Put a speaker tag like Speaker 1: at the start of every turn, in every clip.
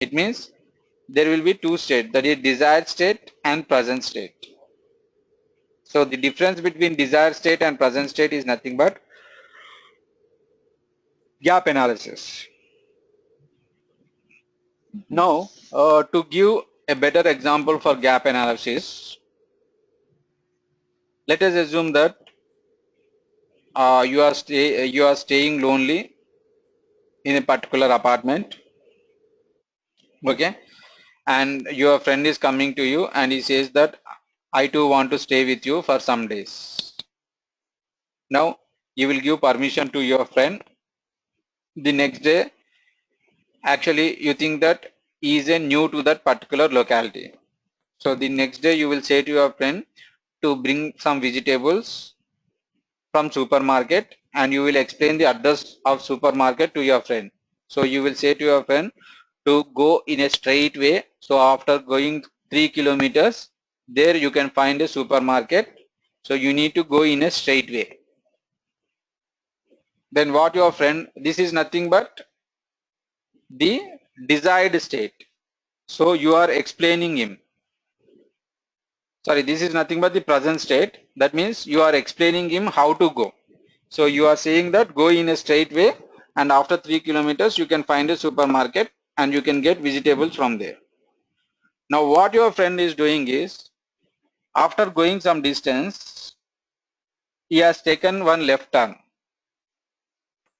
Speaker 1: It means there will be two states, that is desired state and present state. So the difference between desired state and present state is nothing but gap analysis. Now, to give a better example for gap analysis, let us assume that you are staying lonely in a particular apartment, okay, and your friend is coming to you and he says that I too want to stay with you for some days. Now you will give permission to your friend. The next day, actually you think that he is a new to that particular locality. So the next day you will say to your friend to bring some vegetables from supermarket, and you will explain the address of supermarket to your friend. So you will say to your friend to go in a straight way. So after going 3 kilometers, there you can find a supermarket. So you need to go in a straight way. Then what your friend, this is nothing but the desired state. So you are explaining him. Sorry, this is nothing but the present state. That means you are explaining him how to go. So you are saying that go in a straight way, and after 3 kilometers you can find a supermarket and you can get vegetables from there. Now what your friend is doing is, after going some distance, he has taken one left turn,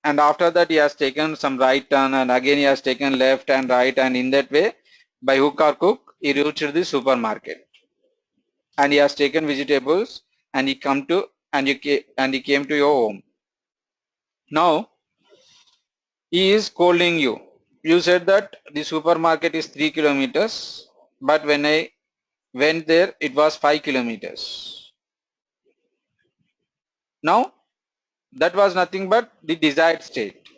Speaker 1: and after that he has taken some right turn, and again he has taken left and right, and in that way, by hook or crook, he reached the supermarket and he has taken vegetables, and he came to your home. Now he is scolding you. You said that the supermarket is 3 kilometers, but when I went there it was 5 kilometers. Now that was nothing but the desired state.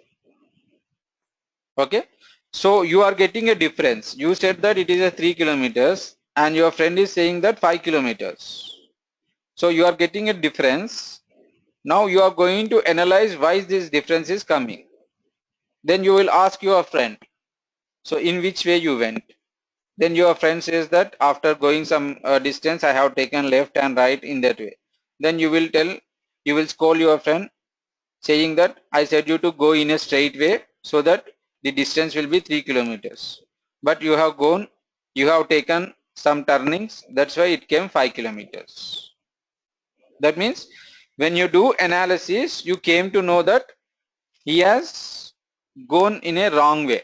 Speaker 1: Okay, so you are getting a difference. You said that it is a 3 kilometers and your friend is saying that 5 kilometers. So you are getting a difference. Now you are going to analyze why this difference is coming. Then you will ask your friend, so in which way you went? Then your friend says that after going some distance I have taken left and right in that way. Then you will scold your friend saying that I said you to go in a straight way so that the distance will be 3 kilometers. But you have taken some turnings, that's why it came 5 kilometers. That means when you do analysis, you came to know that he has gone in a wrong way.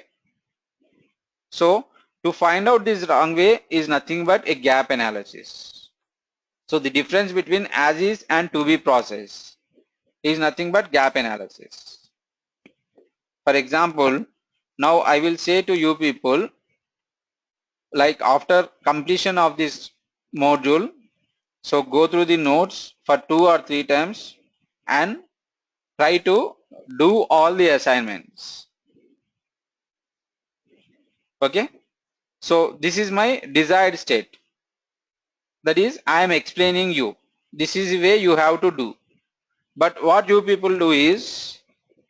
Speaker 1: So to find out this wrong way is nothing but a gap analysis. So the difference between as is and to be process is nothing but gap analysis. For example, now I will say to you people, like after completion of this module, so go through the notes for 2 or 3 times and try to do all the assignments. Okay, so this is my desired state. That is, I am explaining you. This is the way you have to do. But what you people do is,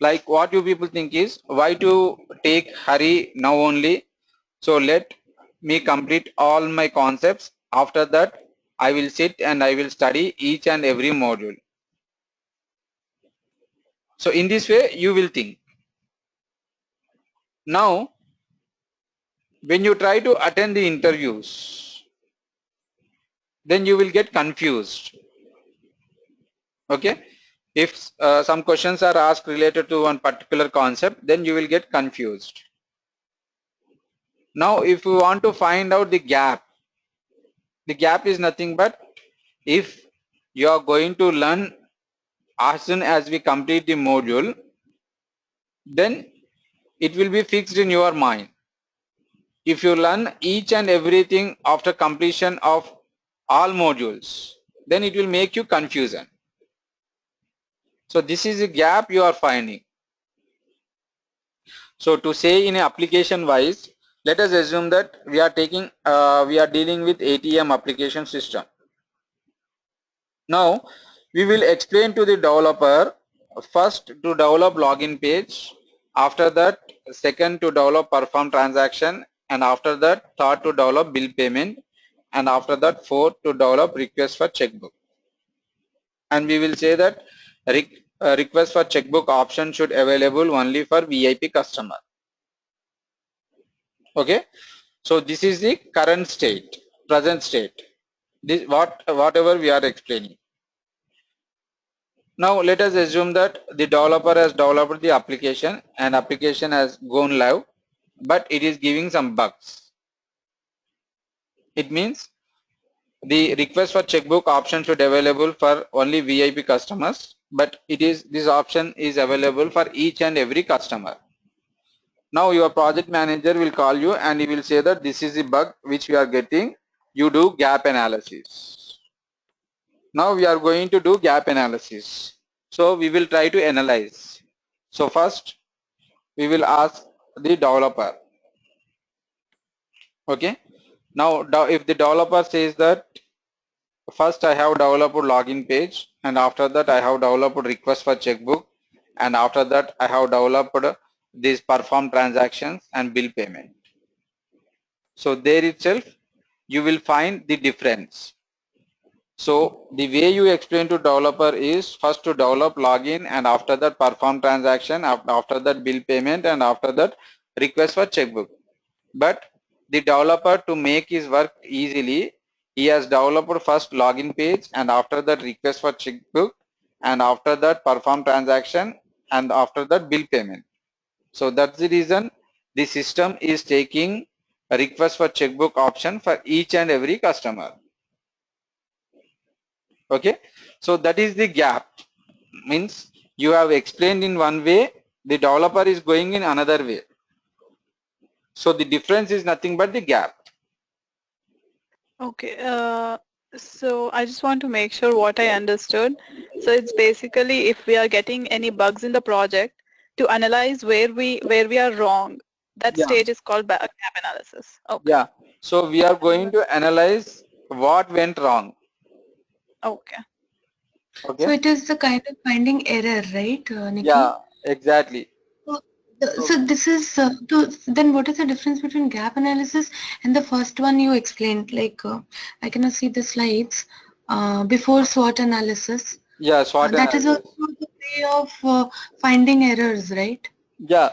Speaker 1: like what you people think is, why to take hurry now only? So let me complete all my concepts. After that, I will sit and I will study each and every module. So in this way, you will think. Now, when you try to attend the interviews, then you will get confused. Okay, if some questions are asked related to one particular concept, then you will get confused. Now if you want to find out the gap is nothing but, if you are going to learn as soon as we complete the module, then it will be fixed in your mind. If you learn each and everything after completion of all modules, then it will make you confusion. So this is a gap you are finding. So to say in a application wise, let us assume that we are dealing with ATM application system. Now we will explain to the developer first to develop login page, after that second to develop perform transaction, and after that third to develop bill payment, and after that fourth to develop request for checkbook. And we will say that request for checkbook option should available only for VIP customer. Okay, so this is the current state, present state. This whatever we are explaining. Now let us assume that the developer has developed the application and application has gone live, but it is giving some bugs. It means the request for checkbook option should available for only VIP customers, but this option is available for each and every customer. Now your project manager will call you and he will say that this is the bug which we are getting. You do gap analysis. Now we are going to do gap analysis. So we will try to analyze. So first we will ask the developer. Okay. Now if the developer says that first I have developed login page, and after that I have developed request for checkbook, and after that I have developed these perform transactions and bill payment. So there itself you will find the difference. So the way you explain to developer is first to develop login, and after that perform transaction, after that bill payment, and after that request for checkbook. But the developer, to make his work easily, he has developed first login page, and after that request for checkbook, and after that perform transaction, and after that bill payment. So that's the reason the system is taking a request for checkbook option for each and every customer. Okay, so that is the gap. Means you have explained in one way, the developer is going in another way. So the difference is nothing but the gap.
Speaker 2: Okay, so I just want to make sure what I understood. So it's basically if we are getting any bugs in the project, to analyze where we are wrong. That
Speaker 1: Yeah.
Speaker 2: stage is called gap analysis. Okay.
Speaker 1: Yeah. So we are going to analyze what went wrong.
Speaker 2: Okay.
Speaker 1: Okay.
Speaker 3: So it is the kind of finding error, right, Nikki?
Speaker 1: Yeah, exactly.
Speaker 3: So this is then what is the difference between gap analysis and the first one you explained? Like I cannot see the slides before SWOT analysis.
Speaker 1: Yeah, SWOT
Speaker 3: That is
Speaker 1: analysis.
Speaker 3: also the way of finding errors, right?
Speaker 1: Yeah,